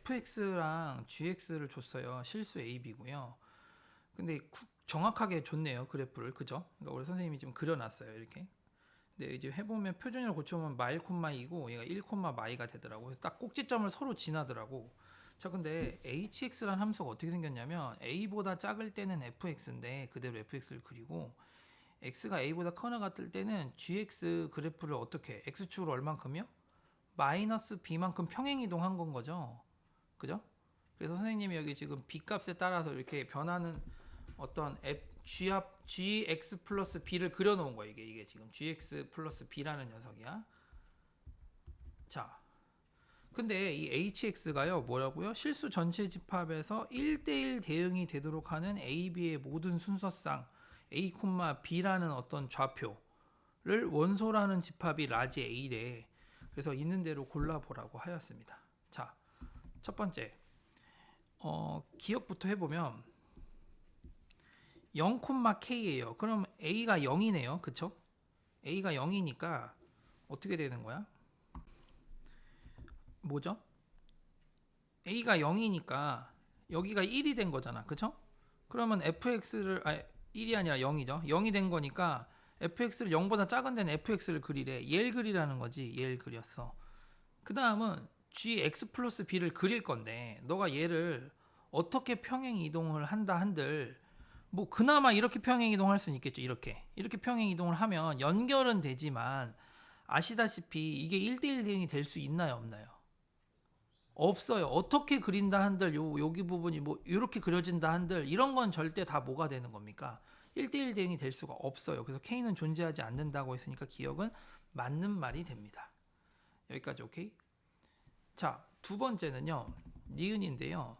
fx랑 gx를 줬어요. 실수 a, b고요. 근데 정확하게 줬네요. 그래프를. 그죠? 그러니까 우리 선생님이 지금 그려놨어요. 이렇게. 근데 이제 해보면 표준으로 고쳐보면 마일 콤마 2고 얘가 1 콤마 마이가 되더라고. 그래서 딱 꼭지점을 서로 지나더라고. 자, 근데 hx라는 함수가 어떻게 생겼냐면 a보다 작을 때는 fx인데 그대로 fx를 그리고 x가 a보다 커나 같을 때는 gx 그래프를 어떻게 x축으로 얼만큼이요? 마이너스 b만큼 평행 이동한 건 거죠. 그죠? 그래서 선생님이 여기 지금 b 값에 따라서 이렇게 변하는 어떤 gx 플러스 b를 그려놓은 거예요. 이게 지금 gx 플러스 b라는 녀석이야. 자, 근데 이 hx가요 뭐라고요? 실수 전체 집합에서 1대1 대응이 되도록 하는 a, b의 모든 순서상 a, b라는 어떤 좌표를 원소라는 집합이 라지 a래. 그래서 있는 대로 골라보라고 하였습니다. 자, 첫 번째 기억부터 해보면 0,k예요. 그럼 a가 0이네요. 그쵸? a가 0이니까 어떻게 되는 거야? 뭐죠? a가 0이니까 여기가 1이 된 거잖아. 그쵸? 그러면 fx를 1이 아니라 0이죠. 0이 된 거니까 fx를 0보다 작은 데는 fx를 그리래. 얘를 그리라는 거지. 얘를 그렸어. 그 다음은 gx 플러스 b를 그릴 건데 너가 얘를 어떻게 평행 이동을 한다 한들 뭐 그나마 이렇게 평행 이동할 수는 있겠죠. 이렇게 평행 이동을 하면 연결은 되지만 아시다시피 이게 1대1 대응이 될 수 있나요 없나요? 없어요. 어떻게 그린다 한들 여기 부분이 뭐 이렇게 그려진다 한들 이런 건 절대 다 뭐가 되는 겁니까? 1대1 대응이 될 수가 없어요. 그래서 K는 존재하지 않는다고 했으니까 기억은 맞는 말이 됩니다. 여기까지 오케이? 자, 두 번째는요. 니은인데요.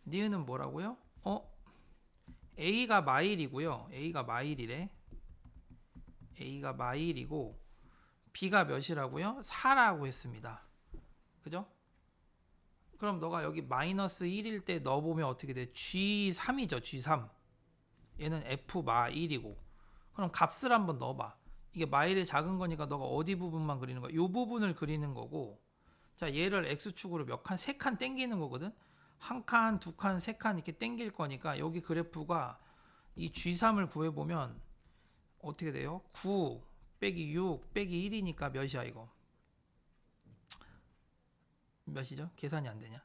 니은은 뭐라고요? A가 마일이고요. A가 마일이래. A가 마일이고 B가 몇이라고요? 4라고 했습니다. 그죠? 그럼 너가 여기 마이너스 1일 때 넣어보면 어떻게 돼? G3이죠. G3. 얘는 F 마1이고 그럼 값을 한번 넣어봐. 이게 마일이 작은 거니까 너가 어디 부분만 그리는 거야? 이 부분을 그리는 거고 자 얘를 X축으로 몇 칸? 3칸 땡기는 거거든. 한 칸, 두 칸, 세 칸 이렇게 땡길 거니까 여기 그래프가 이 G3을 구해보면 어떻게 돼요? 9 빼기 6 빼기 1이니까 몇이야 이거? 몇이죠? 계산이 안 되냐?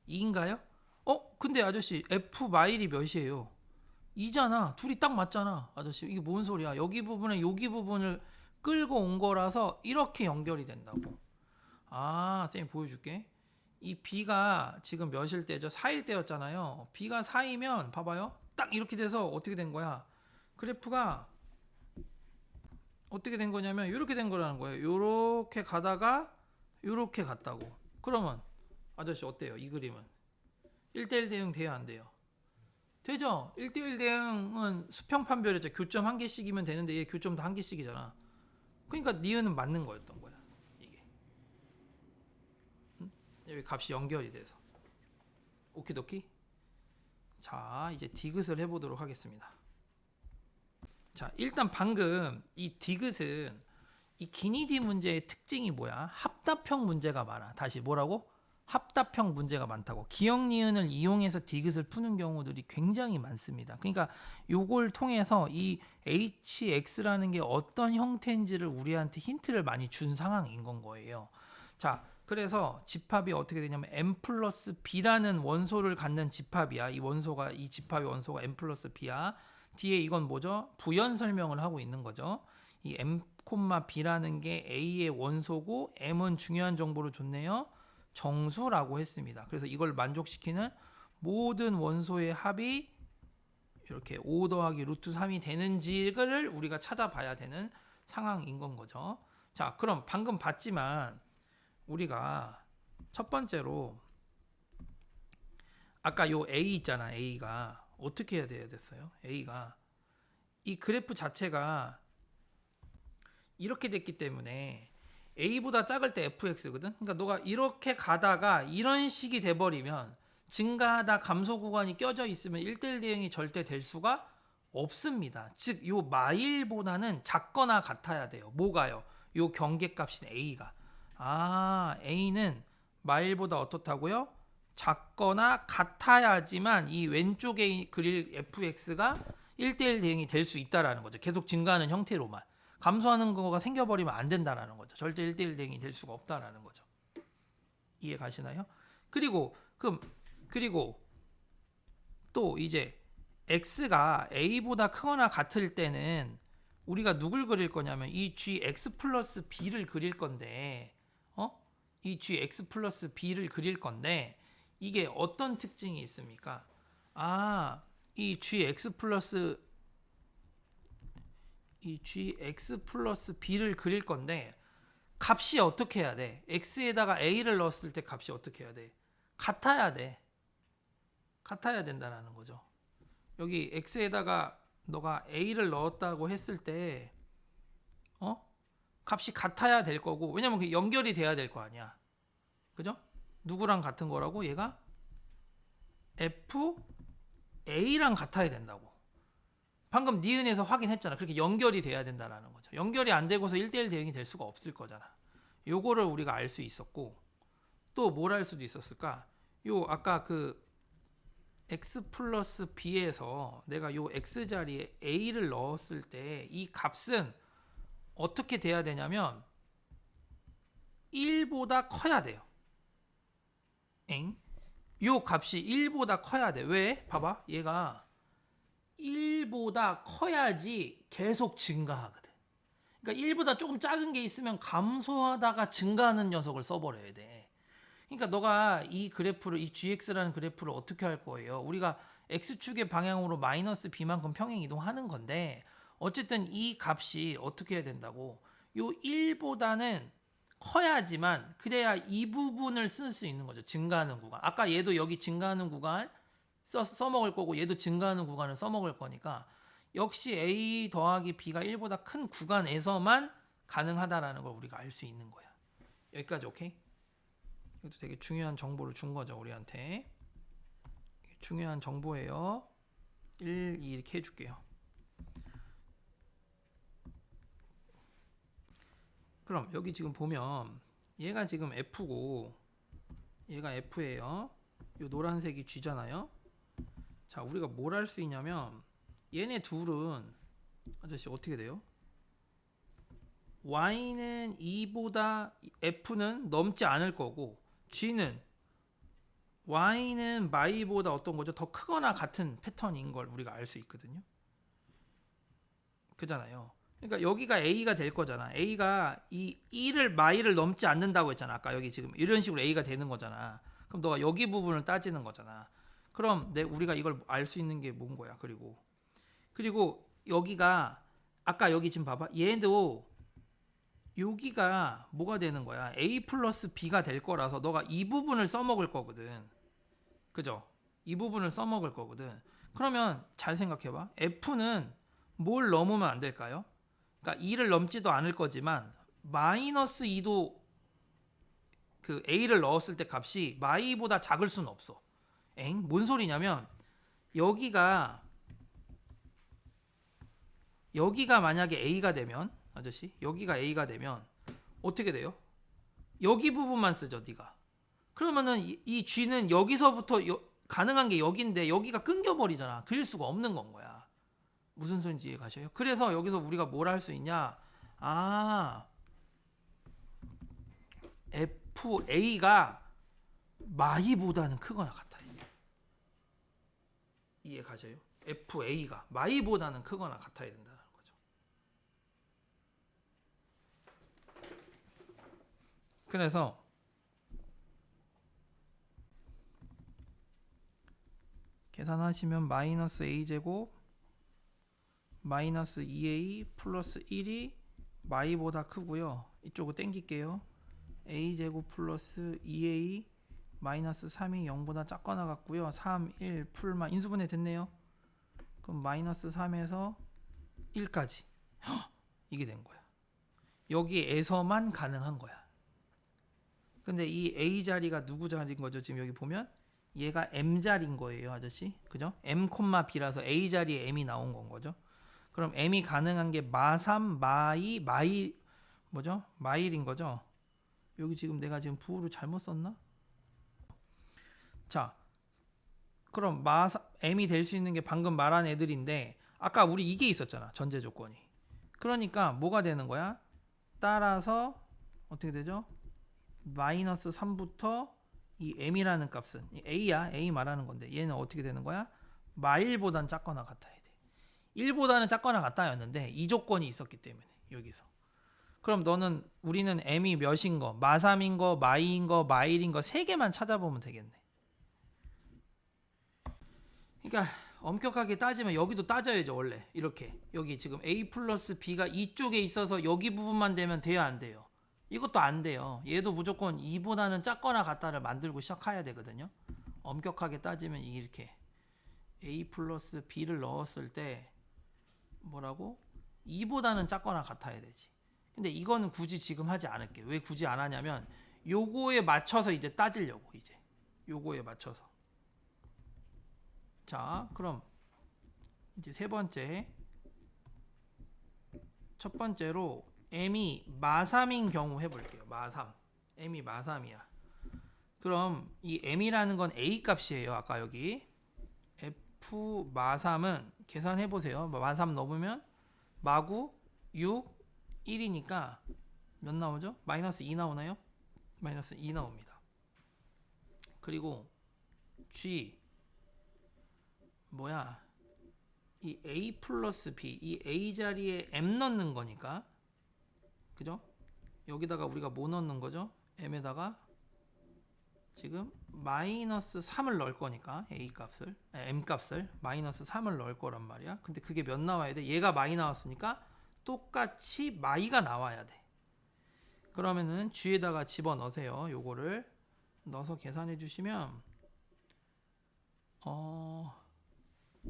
2인가요? 근데 아저씨 F 마일이 몇이에요? 2잖아. 둘이 딱 맞잖아. 아저씨 이게 뭔 소리야? 여기 부분에 여기 부분을 끌고 온 거라서 이렇게 연결이 된다고. 쌤이 보여줄게. 이 B가 지금 몇일 때죠? 4일 때였잖아요. B가 4이면 봐봐요. 딱 이렇게 돼서 어떻게 된 거야? 그래프가 어떻게 된 거냐면 이렇게 된 거라는 거예요. 이렇게 가다가 이렇게 갔다고. 그러면 아저씨 어때요? 이 그림은 1대1 대응 돼야 안 돼요? 되죠? 1대1 대응은 수평판별이죠. 교점 한 개씩이면 되는데 얘 교점도 한 개씩이잖아. 그러니까 니은은 맞는 거였던 거야. 이게. 응? 여기 값이 연결이 돼서. 오키도키? 자, 이제 디귿을 해보도록 하겠습니다. 자, 일단 방금 이 디귿은 이 기니디 문제의 특징이 뭐야? 합답형 문제가 많아. 다시 뭐라고? 합답형 문제가 많다고. 기억 니은을 이용해서 디귿을 푸는 경우들이 굉장히 많습니다. 그러니까 요걸 통해서 이 hx라는 게 어떤 형태인지를 우리한테 힌트를 많이 준 상황인 건 거예요. 자, 그래서 집합이 어떻게 되냐면 m 플러스 b라는 원소를 갖는 집합이야. 이 집합의 원소가 m 플러스 b야. 뒤에 이건 뭐죠? 부연 설명을 하고 있는 거죠. 이 m, b라는 게 a의 원소고 m은 중요한 정보를 줬네요. 정수라고 했습니다. 그래서 이걸 만족시키는 모든 원소의 합이 이렇게 5 더하기 루트 3이 되는지를 우리가 찾아봐야 되는 상황인 건 거죠. 자, 그럼 방금 봤지만 우리가 첫 번째로 아까 요 A 있잖아. A가 어떻게 해야 됐어요? A가 이 그래프 자체가 이렇게 됐기 때문에 A보다 작을 때 fx거든. 그러니까 너가 이렇게 가다가 이런 식이 돼버리면 증가하다 감소 구간이 껴져 있으면 1대1 대응이 절대 될 수가 없습니다. 즉, 요 마일보다는 작거나 같아야 돼요. 뭐가요? 요 경계값인 A가. A는 마일보다 어떻다고요? 작거나 같아야지만 이 왼쪽에 그릴 fx가 1대1 대응이 될 수 있다라는 거죠. 계속 증가하는 형태로만. 감소하는 거가 생겨버리면 안 된다라는 거죠. 절대 1대1 대응이 될 수가 없다라는 거죠. 이해 가시나요? 그리고 또 이제 x가 a보다 크거나 같을 때는 우리가 누굴 그릴 거냐면 이 gx 플러스 b를 그릴 건데 이 gx 플러스 b를 그릴 건데 이게 어떤 특징이 있습니까? 이 gx 플러스 b를 그릴 건데 값이 어떻게 해야 돼? x에다가 a를 넣었을 때 값이 어떻게 해야 돼? 같아야 된다는 거죠. 여기 x에다가 너가 a를 넣었다고 했을 때 값이 같아야 될 거고, 왜냐면 그 연결이 돼야 될 거 아니야. 그죠? 누구랑 같은 거라고? 얘가 fa랑 같아야 된다고. 방금 니은에서 확인했잖아. 그렇게 연결이 돼야 된다는 거죠. 연결이 안 되고서 1대1 대응이 될 수가 없을 거잖아. 요거를 우리가 알 수 있었고, 또 뭘 알 수도 있었을까? 요 아까 그 x 플러스 b에서 내가 요 x 자리에 a를 넣었을 때 이 값은 어떻게 돼야 되냐면 1보다 커야 돼요. 요 값이 1보다 커야 돼. 왜? 봐봐. 얘가 1보다 커야지 계속 증가하거든. 그러니까 1보다 조금 작은 게 있으면 감소하다가 증가하는 녀석을 써버려야 돼. 그러니까 너가 이 그래프를, 이 gx라는 그래프를 어떻게 할 거예요? 우리가 x축의 방향으로 마이너스 b만큼 평행 이동하는 건데, 어쨌든 이 값이 어떻게 해야 된다고? 요 1보다는 커야지만 그래야 이 부분을 쓸 수 있는 거죠. 증가하는 구간. 아까 얘도 여기 증가하는 구간 써먹을 거고, 얘도 증가하는 구간을 써먹을 거니까 역시 a 더하기 b가 1보다 큰 구간에서만 가능하다라는 걸 우리가 알 수 있는 거야. 여기까지 오케이? 이것도 되게 중요한 정보를 준 거죠, 우리한테. 중요한 정보예요. 1, 2 이렇게 해줄게요. 그럼 여기 지금 보면 얘가 지금 F고 얘가 F예요. 요 노란색이 G잖아요. 자, 우리가 뭘 할 수 있냐면 얘네 둘은 아저씨 어떻게 돼요? Y는 2보다 F는 넘지 않을 거고, G는 Y는 마이보다 어떤 거죠? 더 크거나 같은 패턴인 걸 우리가 알 수 있거든요. 그잖아요. 그러니까 여기가 A가 될 거잖아. A가 이 1을 마이를 넘지 않는다고 했잖아. 아까 여기 지금 이런 식으로 A가 되는 거잖아. 그럼 너가 여기 부분을 따지는 거잖아. 그럼 우리가 이걸 알 수 있는 게 뭔 거야? 그리고 여기가 아까 여기 지금 봐봐. 얘도 여기가 뭐가 되는 거야? A 플러스 B가 될 거라서 너가 이 부분을 써먹을 거거든. 그죠? 이 부분을 써먹을 거거든. 그러면 잘 생각해봐. F는 뭘 넘으면 안 될까요? 그러니까 2를 넘지도 않을 거지만 마이너스 2도 그 A를 넣었을 때 값이 마이보다 작을 수는 없어. 뭔 소리냐면 여기가 만약에 A가 되면, 아저씨 여기가 A가 되면 어떻게 돼요? 여기 부분만 쓰죠, 네가. 그러면은 이 G는 여기서부터 가능한 게 여기인데 여기가 끊겨버리잖아. 그릴 수가 없는 건 거야. 무슨 소리인지 이해 가셔요? 그래서 여기서 우리가 뭘 할 수 있냐? FA가 마이보다는 크거나 같아요. 이해 가셔요? FA가 마이보다는 크거나 같아야 된다는 거죠. 그래서 계산하시면 마이너스 a제곱 마이너스 2a 플러스 1이 마이보다 크고요. 이쪽으로 땡길게요. a제곱 플러스 2a 마이너스 3이 0보다 작거나 같고요. 3, 1 풀만 인수분해 됐네요. 그럼 마이너스 3에서 1까지 이게 된 거야. 여기에서만 가능한 거야. 근데 이 a 자리가 누구 자리인 거죠? 지금 여기 보면 얘가 m 자리인 거예요, 아저씨. 그죠? m, b라서 a 자리에 m이 나온 건 거죠. 그럼 m이 가능한 게 마3, 마2, 뭐죠? 마1인 거죠. 여기 지금 내가 지금 부호를 잘못 썼나? 자, 그럼 m이 될 수 있는 게 방금 말한 애들인데 아까 우리 이게 있었잖아. 전제 조건이. 그러니까 뭐가 되는 거야? 따라서 어떻게 되죠? 마이너스 3부터 이 m이라는 값은 a야. a 말하는 건데 얘는 어떻게 되는 거야? 마1보단 작거나 같아야 돼. 1보다는 작거나 같다였는데 이 조건이 있었기 때문에 여기서. 그럼 우리는 m이 몇인 거, 마3인 거, 마2인 거, 마1인 거 3개만 찾아보면 되겠네. 그러니까 엄격하게 따지면 여기도 따져야죠. 원래 이렇게 여기 지금 a 플러스 b가 이쪽에 있어서 여기 부분만 되면 돼야 안 돼요? 이것도 안 돼요. 얘도 무조건 2보다는 작거나 같다를 만들고 시작해야 되거든요. 엄격하게 따지면 이렇게 a 플러스 b를 넣었을 때 뭐라고? 2보다는 작거나 같아야 되지. 근데 이거는 굳이 지금 하지 않을게. 왜 굳이 안 하냐면 요거에 맞춰서 이제 따지려고 이제 요거에 맞춰서. 자, 그럼 이제 첫 번째로 m이 마3인 경우 해볼게요. 마3. m이 마3이야. 그럼 이 m이라는 건 a 값이에요. 아까 여기 f 마3은 계산해보세요. 마3 넣으면 마구 6, 1이니까 몇 나오죠? 마이너스 2 나오나요? 마이너스 2 나옵니다. 그리고 g 이 a 플러스 b 이 a 자리에 m 넣는 거니까 그죠? 여기다가 우리가 뭐 넣는 거죠? m에다가 지금 마이너스 3을 넣을 거니까 m 값을 마이너스 3을 넣을 거란 말이야. 근데 그게 몇 나와야 돼? 얘가 마이 나왔으니까 똑같이 마이가 나와야 돼. 그러면은 g에다가 집어넣으세요. 요거를 넣어서 계산해 주시면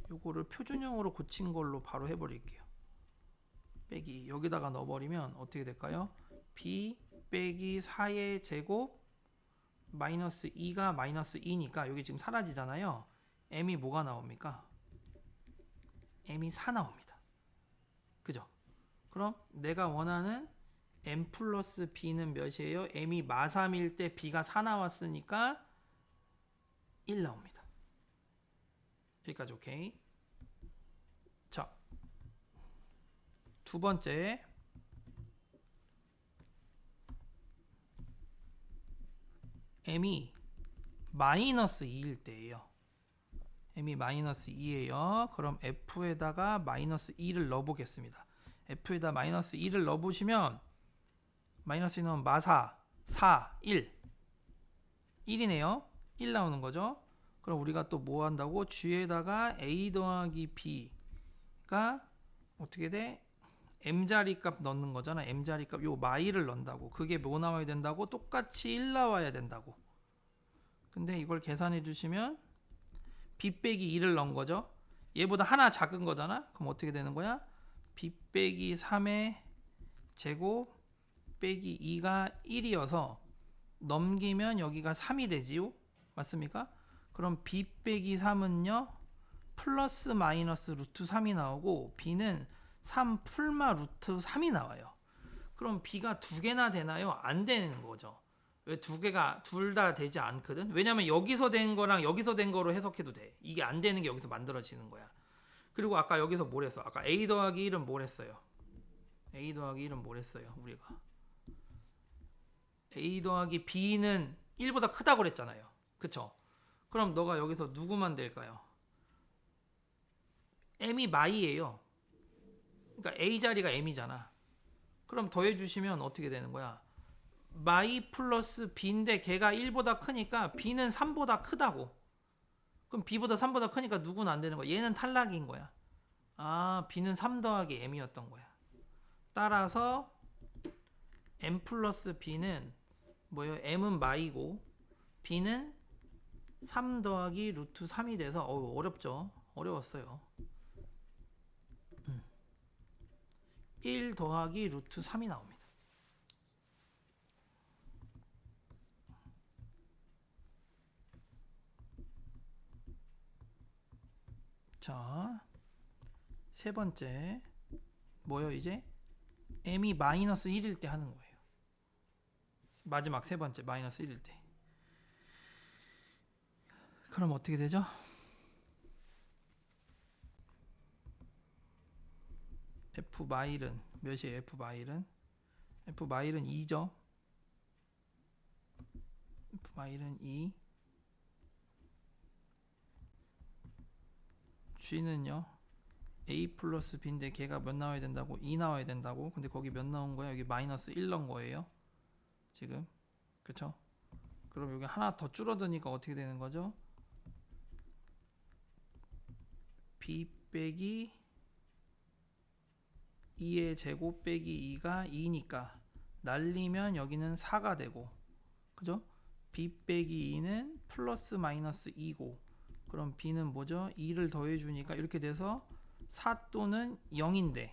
요거를 표준형으로 고친 걸로 바로 해버릴게요. 빼기 여기다가 넣어버리면 어떻게 될까요? b 빼기 4의 제곱 마이너스 2가 마이너스 2니까 여기 지금 사라지잖아요. m이 뭐가 나옵니까? m이 4 나옵니다. 그죠? 그럼 내가 원하는 m 플러스 b는 몇이에요? m이 마3일 때 b가 4 나왔으니까 1 나옵니다. 여기까지 오케이. 자, 두 번째 m이 마이너스 2일 때예요. m이 마이너스 2예요. 그럼 f에다가 마이너스 2를 넣어보겠습니다. f에다 마이너스 2를 넣어보시면 마이너스 2 넣으면 마4, 4, 1 1이네요. 1 나오는 거죠. 그럼 우리가 또 뭐 한다고? g에다가 a 더하기 b가 어떻게 돼? m자리 값 넣는 거잖아. m자리 값 요 마이를 넣는다고. 그게 뭐 나와야 된다고? 똑같이 1 나와야 된다고. 근데 이걸 계산해 주시면 b 빼기 2를 넣은 거죠. 얘보다 하나 작은 거잖아. 그럼 어떻게 되는 거야? b 빼기 3의 제곱 빼기 2가 1이어서 넘기면 여기가 3이 되지요. 맞습니까? 그럼 b 빼기 3은요. 플러스 마이너스 루트 3이 나오고 b는 3 풀마 루트 3이 나와요. 그럼 b가 두 개나 되나요? 안 되는 거죠. 왜 두 개가 둘 다 되지 않거든? 왜냐면 여기서 된 거랑 여기서 된 거로 해석해도 돼. 이게 안 되는 게 여기서 만들어지는 거야. 그리고 아까 여기서 뭘 했어? 아까 a 더하기 1은 뭘 했어요? a 더하기 1은 뭘 했어요? 우리가 a 더하기 b는 1보다 크다고 그랬잖아요. 그쵸? 그럼 너가 여기서 누구만 될까요? m이 마이예요. 그러니까 a 자리가 m이잖아. 그럼 더해주시면 어떻게 되는 거야? 마이 플러스 b인데 걔가 1보다 크니까 b는 3보다 크다고. 그럼 b보다 3보다 크니까 누구는 안 되는 거야? 얘는 탈락인 거야. 아, b는 3 더하기 m이었던 거야. 따라서 m 플러스 b는 뭐예요? m은 마이고 b는 3 더하기 루트 3이 돼서 어렵죠? 어려웠어요. 1 더하기 루트 3이 나옵니다. 자, 세 번째 뭐요 이제? m이 마이너스 1일 때 하는 거예요. 마지막 세 번째 마이너스 1일 때. 그럼 어떻게 되죠? F 마일은 몇이에요? F 마일은 2죠. F 마일은 2. G는요 A 플러스 B인데 걔가 몇 나와야 된다고? 2 나와야 된다고. 근데 거기 몇 나온 거야? 여기 마이너스 1 넣은 거예요 지금. 그쵸? 그럼 여기 하나 더 줄어드니까 어떻게 되는 거죠? B 빼기 2의 제곱 빼기 2가 2니까 날리면 여기는 4가 되고, 그죠? B 빼기 2는 플러스 마이너스 2고, 그럼 B는 뭐죠? 2를 더해주니까 이렇게 돼서 4 또는 0인데,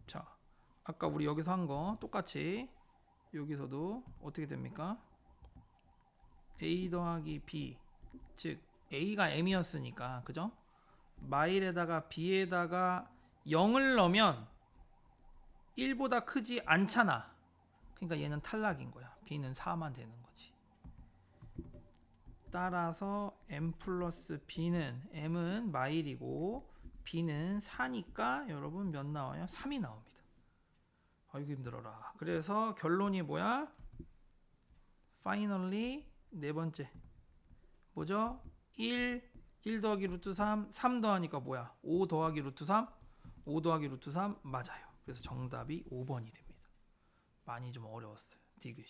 자 아까 우리 여기서 한 거 똑같이 여기서도 어떻게 됩니까? A 더하기 B, 즉 A가 M이었으니까, 그죠? 마일에다가 B에다가 0을 넣으면 1보다 크지 않잖아. 그러니까 얘는 탈락인 거야. B는 4만 되는 거지. 따라서 M 플러스 B는, M은 마일이고 B는 4니까 여러분 몇 나와요? 3이 나옵니다. 아이고 힘들어라. 그래서 결론이 뭐야? Finally 네 번째 뭐죠? 1 더하기 루트 3, 3 더하니까 뭐야? 5 더하기 루트 3, 5 더하기 루트 3 맞아요. 그래서 정답이 5번이 됩니다. 많이 좀 어려웠어요. 디귿이.